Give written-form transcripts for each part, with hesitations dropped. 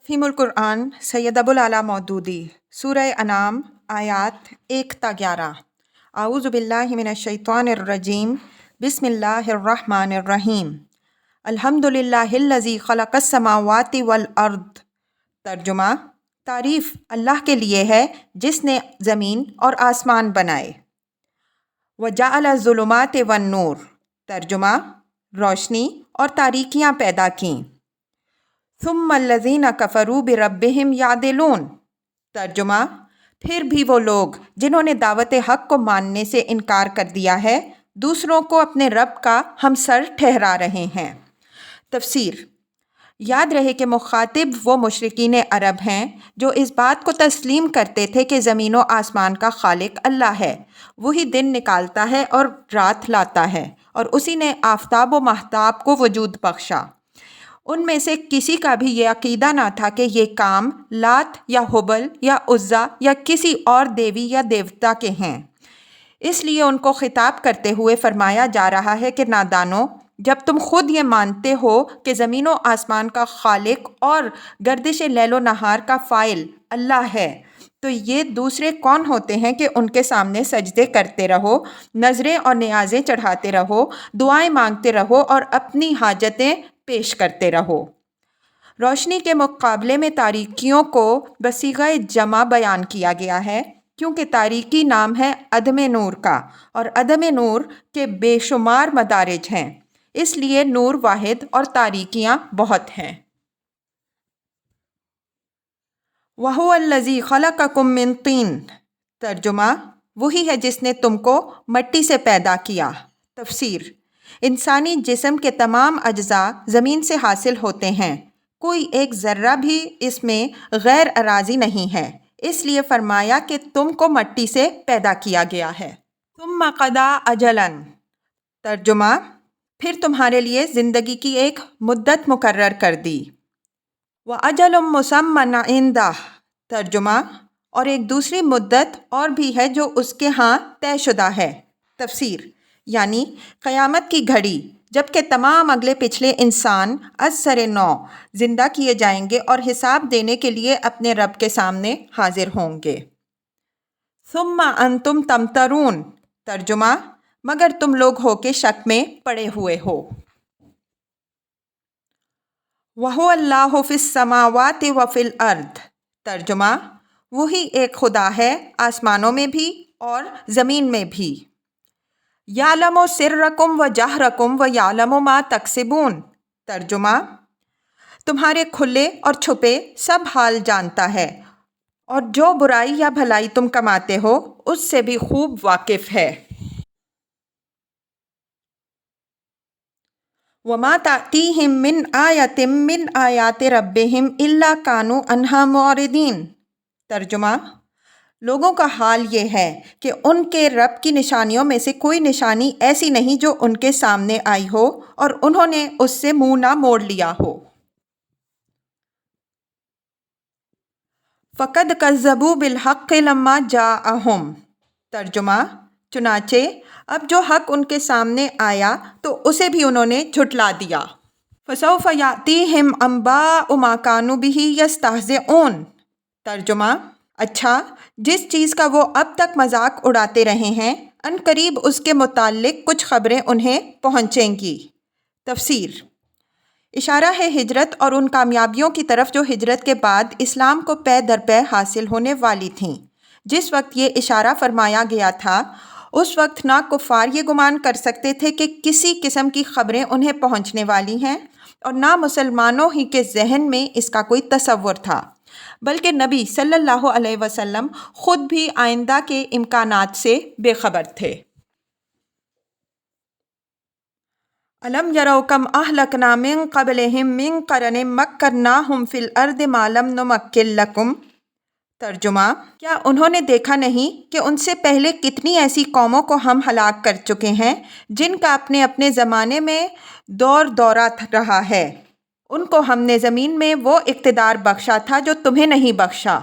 تفہیم القرآن سید ابو العلا مودودی سورہ انعام آیات 1 تا 11۔ اعوذ باللہ من الشیطان الرجیم بسم اللہ الرحمن الرحیم۔ الحمد للہ الذی خلق السماوات والارض۔ ترجمہ: تعریف اللہ کے لیے ہے جس نے زمین اور آسمان بنائے۔ وجعل الظلمات والنور۔ ترجمہ: روشنی اور تاریکیاں پیدا کیں۔ ثم الذین کفروا بربہم یعدلون۔ ترجمہ: پھر بھی وہ لوگ جنہوں نے دعوت حق کو ماننے سے انکار کر دیا ہے دوسروں کو اپنے رب کا ہمسر ٹھہرا رہے ہیں۔ تفسیر: یاد رہے کہ مخاطب وہ مشرکین عرب ہیں جو اس بات کو تسلیم کرتے تھے کہ زمین و آسمان کا خالق اللہ ہے، وہی دن نکالتا ہے اور رات لاتا ہے، اور اسی نے آفتاب و ماہتاب کو وجود بخشا۔ ان میں سے کسی کا بھی یہ عقیدہ نہ تھا کہ یہ کام لات یا حبل یا عزا یا کسی اور دیوی یا دیوتا کے ہیں، اس لیے ان کو خطاب کرتے ہوئے فرمایا جا رہا ہے کہ نادانو، جب تم خود یہ مانتے ہو کہ زمین و آسمان کا خالق اور گردش لیل و نہار کا فاعل اللہ ہے، تو یہ دوسرے کون ہوتے ہیں کہ ان کے سامنے سجدے کرتے رہو، نذریں اور نیازیں چڑھاتے رہو، دعائیں مانگتے رہو اور اپنی حاجتیں پیش کرتے رہو۔ روشنی کے مقابلے میں تاریکیوں کو بصیغہ جمع بیان کیا گیا ہے کیونکہ تاریکی نام ہے عدم نور کا، اور عدم نور کے بے شمار مدارج ہیں، اس لیے نور واحد اور تاریکیاں بہت ہیں۔ وَهُوَ الَّذِي خَلَقَكُم مِّن طِينٍ۔ ترجمہ: وہی ہے جس نے تم کو مٹی سے پیدا کیا۔ تفسیر: انسانی جسم کے تمام اجزاء زمین سے حاصل ہوتے ہیں، کوئی ایک ذرہ بھی اس میں غیر اراضی نہیں ہے، اس لیے فرمایا کہ تم کو مٹی سے پیدا کیا گیا ہے۔ ثم قضى اجلا۔ ترجمہ: پھر تمہارے لیے زندگی کی ایک مدت مقرر کر دی۔ وَأَجَلٌ مُّسَمًّى عِندَهُ۔ ترجمہ: اور ایک دوسری مدت اور بھی ہے جو اس کے ہاں طے شدہ ہے۔ تفسیر: یعنی قیامت کی گھڑی جب کہ تمام اگلے پچھلے انسان از سر نو زندہ کیے جائیں گے اور حساب دینے کے لیے اپنے رب کے سامنے حاضر ہوں گے۔ ثم انتم تمترون۔ ترجمہ: مگر تم لوگ ہو کے شک میں پڑے ہوئے ہو۔ وَهُوَ اللَّهُ فِي السَّمَاوَاتِ وَفِي الْأَرْضِ۔ ترجمہ: وہی ایک خدا ہے آسمانوں میں بھی اور زمین میں بھی۔ یعلم سرکم وجہرکم ویعلم ما تکسبون۔ ترجمہ: تمہارے کھلے اور چھپے سب حال جانتا ہے، اور جو برائی یا بھلائی تم کماتے ہو اس سے بھی خوب واقف ہے۔ وما تأتیہم من آیۃ من آیات ربہم الا کانوا عنہا معرضین۔ ترجمہ: لوگوں کا حال یہ ہے کہ ان کے رب کی نشانیوں میں سے کوئی نشانی ایسی نہیں جو ان کے سامنے آئی ہو اور انہوں نے اس سے منہ نہ موڑ لیا ہو۔ فَقَدْ كَذَّبُوا بِالْحَقِّ لَمَّا جَاءَهُمْ۔ ترجمہ: چنانچہ اب جو حق ان کے سامنے آیا تو اسے بھی انہوں نے جھٹلا دیا۔ فَسَوْفَ يَأْتِيهِمْ أَنبَاءُ مَا كَانُوا بِهِ يَسْتَهْزِئُونَ۔ ترجمہ: اچھا، جس چیز کا وہ اب تک مذاق اڑاتے رہے ہیں ان قریب اس کے متعلق کچھ خبریں انہیں پہنچیں گی۔ تفسیر: اشارہ ہے ہجرت اور ان کامیابیوں کی طرف جو ہجرت کے بعد اسلام کو پے در پے حاصل ہونے والی تھیں۔ جس وقت یہ اشارہ فرمایا گیا تھا اس وقت نہ کفار یہ گمان کر سکتے تھے کہ کسی قسم کی خبریں انہیں پہنچنے والی ہیں، اور نہ مسلمانوں ہی کے ذہن میں اس کا کوئی تصور تھا، بلکہ نبی صلی اللہ علیہ وسلم خود بھی آئندہ کے امکانات سے بے خبر تھے۔ أَلَمْ يَرَوْا كَمْ أَهْلَكْنَا مِنْ قَبْلِهِمْ مِنْ قَرْنٍ مَّكَّنَّاهُمْ فِي الْأَرْضِ مَا لَمْ نُمَكِّن لَكُمْ۔ ترجمہ: کیا انہوں نے دیکھا نہیں کہ ان سے پہلے کتنی ایسی قوموں کو ہم ہلاک کر چکے ہیں جن کا اپنے اپنے زمانے میں دور دورہ رہا ہے، ان کو ہم نے زمین میں وہ اقتدار بخشا تھا جو تمہیں نہیں بخشا۔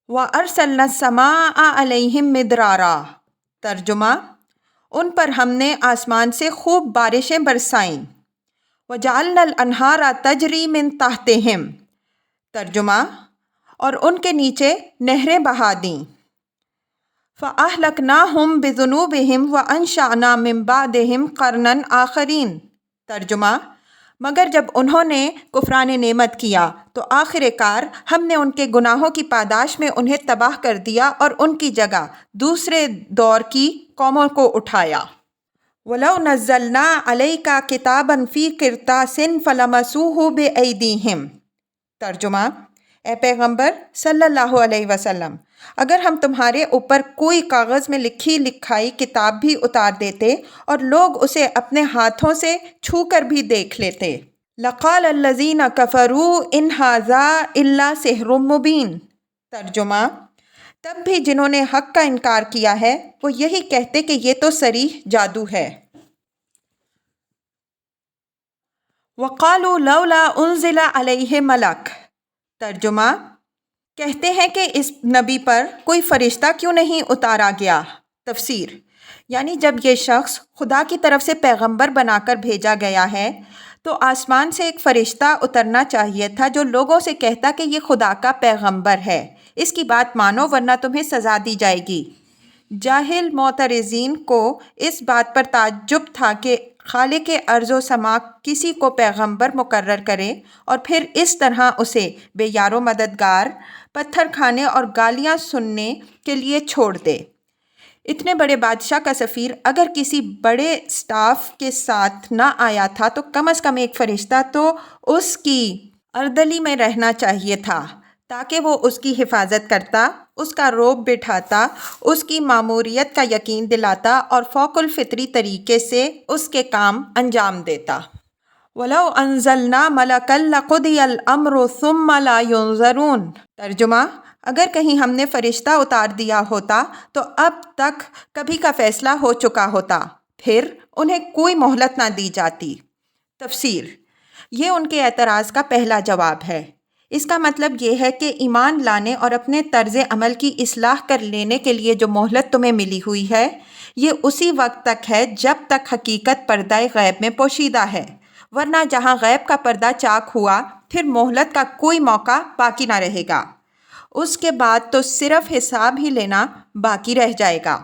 وَأَرْسَلْنَا السَّمَاءَ عَلَيْهِمْ مِدْرَارًا۔ ترجمہ: ان پر ہم نے آسمان سے خوب بارشیں برسائیں۔ وَجَعَلْنَا الْأَنْهَارَ تَجْرِي مِن تَحْتِهِمْ۔ ترجمہ، اور ان کے نیچے نہریں بہا دیں۔ فَأَهْلَكْنَاهُمْ بِذُنُوبِهِمْ وَأَنشَأْنَا مِن بَعْدِهِمْ قَرْنًا آخَرِينَ۔ ترجمہ، مگر جب انہوں نے کفران نعمت کیا تو آخر کار ہم نے ان کے گناہوں کی پاداش میں انہیں تباہ کر دیا اور ان کی جگہ دوسرے دور کی قوموں کو اٹھایا۔ وَلَوْ نَزَّلْنَا عَلَيْكَ كِتَابًا فِي قِرْطَاسٍ فَلَمَسُوهُ بِأَيْدِيهِمْ۔ ترجمہ، اے پیغمبر صلی اللہ علیہ وسلم، اگر ہم تمہارے اوپر کوئی کاغذ میں لکھی لکھائی کتاب بھی اتار دیتے اور لوگ اسے اپنے ہاتھوں سے چھو کر بھی دیکھ لیتے، لَقَالَ الَّذِينَ كَفَرُوا إِنْ هَذَا إِلَّا سِحْرٌ مُبِينٌ۔ ترجمہ، تب بھی جنہوں نے حق کا انکار کیا ہے وہ یہی کہتے کہ یہ تو صریح جادو ہے۔ وَقَالُوا لَوْلَا أُنزِلَ عَلَيْهِ مَلَكٌ۔ ترجمہ، کہتے ہیں کہ اس نبی پر کوئی فرشتہ کیوں نہیں اتارا گیا۔ تفسیر، یعنی جب یہ شخص خدا کی طرف سے پیغمبر بنا کر بھیجا گیا ہے تو آسمان سے ایک فرشتہ اترنا چاہیے تھا جو لوگوں سے کہتا کہ یہ خدا کا پیغمبر ہے، اس کی بات مانو ورنہ تمہیں سزا دی جائے گی۔ جاہل معترضین کو اس بات پر تعجب تھا کہ خالق ارض و سما کسی کو پیغمبر مقرر کرے اور پھر اس طرح اسے بے یار و مددگار، پتھر کھانے اور گالیاں سننے کے لیے چھوڑ دے۔ اتنے بڑے بادشاہ کا سفیر اگر کسی بڑے اسٹاف کے ساتھ نہ آیا تھا تو کم از کم ایک فرشتہ تو اس کی اردلی میں رہنا چاہیے تھا تاکہ وہ اس کی حفاظت کرتا، اس کا رعب بٹھاتا، اس کی ماموریت کا یقین دلاتا اور فوق الفطری طریقے سے اس کے کام انجام دیتا۔ وَلَوْ أَنزَلْنَا مَلَكًا لَقُضِيَ الْأَمْرُ ثُمَّ لَا يُنظَرُونَ۔ ترجمہ، اگر کہیں ہم نے فرشتہ اتار دیا ہوتا تو اب تک کبھی کا فیصلہ ہو چکا ہوتا، پھر انہیں کوئی مہلت نہ دی جاتی۔ تفسیر، یہ ان کے اعتراض کا پہلا جواب ہے۔ اس کا مطلب یہ ہے کہ ایمان لانے اور اپنے طرز عمل کی اصلاح کر لینے کے لیے جو مہلت تمہیں ملی ہوئی ہے یہ اسی وقت تک ہے جب تک حقیقت پردہ غیب میں پوشیدہ ہے، ورنہ جہاں غیب کا پردہ چاک ہوا پھر مہلت کا کوئی موقع باقی نہ رہے گا۔ اس کے بعد تو صرف حساب ہی لینا باقی رہ جائے گا،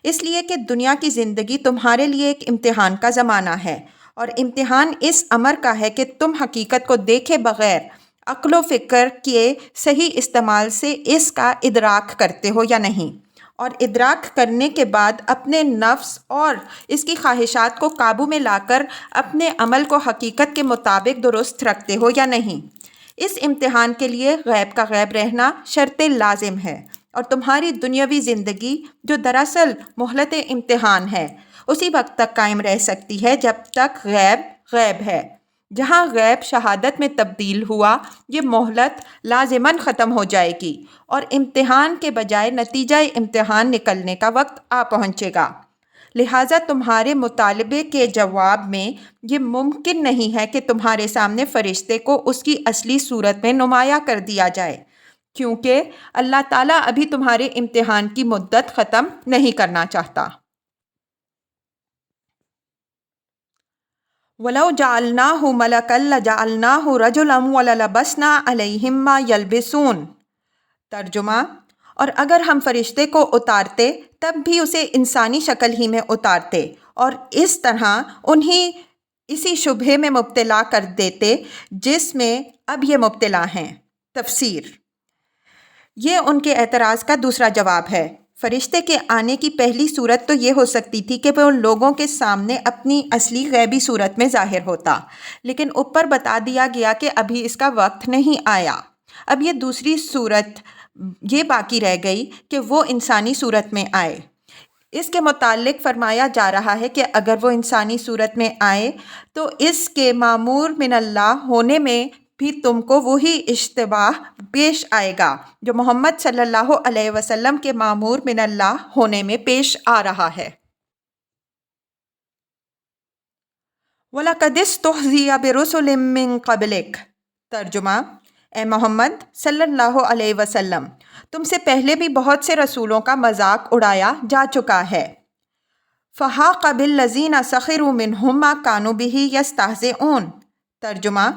اس لیے کہ دنیا کی زندگی تمہارے لیے ایک امتحان کا زمانہ ہے، اور امتحان اس امر کا ہے کہ تم حقیقت کو دیکھے بغیر عقل و فکر کے صحیح استعمال سے اس کا ادراک کرتے ہو یا نہیں، اور ادراک کرنے کے بعد اپنے نفس اور اس کی خواہشات کو قابو میں لا کر اپنے عمل کو حقیقت کے مطابق درست رکھتے ہو یا نہیں۔ اس امتحان کے لیے غیب کا غیب رہنا شرط لازم ہے، اور تمہاری دنیاوی زندگی جو دراصل مہلت امتحان ہے اسی وقت تک قائم رہ سکتی ہے جب تک غیب غیب ہے۔ جہاں غیب شہادت میں تبدیل ہوا یہ مہلت لازماً ختم ہو جائے گی اور امتحان کے بجائے نتیجہ امتحان نکلنے کا وقت آ پہنچے گا۔ لہٰذا تمہارے مطالبے کے جواب میں یہ ممکن نہیں ہے کہ تمہارے سامنے فرشتے کو اس کی اصلی صورت میں نمایاں کر دیا جائے، کیونکہ اللہ تعالیٰ ابھی تمہارے امتحان کی مدت ختم نہیں کرنا چاہتا۔ وَلَوْ جَعَلْنَاهُ مَلَكًا لَجَعَلْنَاهُ رَجُلًا وَلَلَبَسْنَا عَلَيْهِمْ مَا يَلْبِسُونَ۔ ترجمہ، اور اگر ہم فرشتے کو اتارتے تب بھی اسے انسانی شکل ہی میں اتارتے اور اس طرح انہیں اسی شبہے میں مبتلا کر دیتے جس میں اب یہ مبتلا ہیں۔ تفسیر، یہ ان کے اعتراض کا دوسرا جواب ہے۔ فرشتے کے آنے کی پہلی صورت تو یہ ہو سکتی تھی کہ وہ ان لوگوں کے سامنے اپنی اصلی غیبی صورت میں ظاہر ہوتا، لیکن اوپر بتا دیا گیا کہ ابھی اس کا وقت نہیں آیا۔ اب یہ دوسری صورت یہ باقی رہ گئی کہ وہ انسانی صورت میں آئے۔ اس کے متعلق فرمایا جا رہا ہے کہ اگر وہ انسانی صورت میں آئے تو اس کے مامور من اللہ ہونے میں بھی تم کو وہی اشتباہ پیش آئے گا جو محمد صلی اللہ علیہ وسلم کے مامور من اللہ ہونے میں پیش آ رہا ہے۔ وَلَقَدِ اسْتُهْزِئَ بِرُسُلٍ مِّن قَبْلِكَ۔ ترجمہ، اے محمد صلی اللہ علیہ وسلم، تم سے پہلے بھی بہت سے رسولوں کا مذاق اڑایا جا چکا ہے۔ فَحَاقَ بِالَّذِينَ سَخِرُوا مِنْهُم مَّا كَانُوا بِهِ يَسْتَهْزِئُونَ۔ ترجمہ،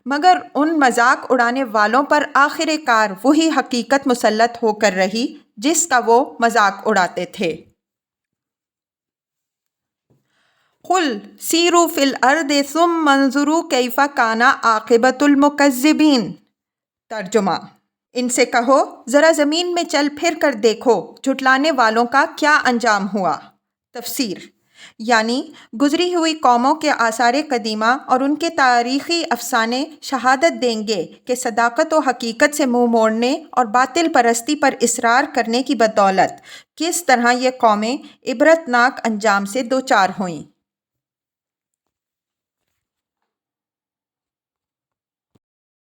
مگر ان مذاق اڑانے والوں پر آخر کار وہی حقیقت مسلط ہو کر رہی جس کا وہ مذاق اڑاتے تھے۔ قُلْ سِیرُوا فِی الْأَرْضِ ثُمَّ انظُرُوا کَیْفَ کَانَ عَاقِبَۃُ الْمُکَذِّبِینَ۔ ترجمہ: ان سے کہو ذرا زمین میں چل پھر کر دیکھو جھٹلانے والوں کا کیا انجام ہوا۔ تفسیر: یعنی گزری ہوئی قوموں کے آثار قدیمہ اور ان کے تاریخی افسانے شہادت دیں گے کہ صداقت و حقیقت سے منہ موڑنے اور باطل پرستی پر اصرار کرنے کی بدولت کس طرح یہ قومیں عبرتناک انجام سے دوچار ہوئیں۔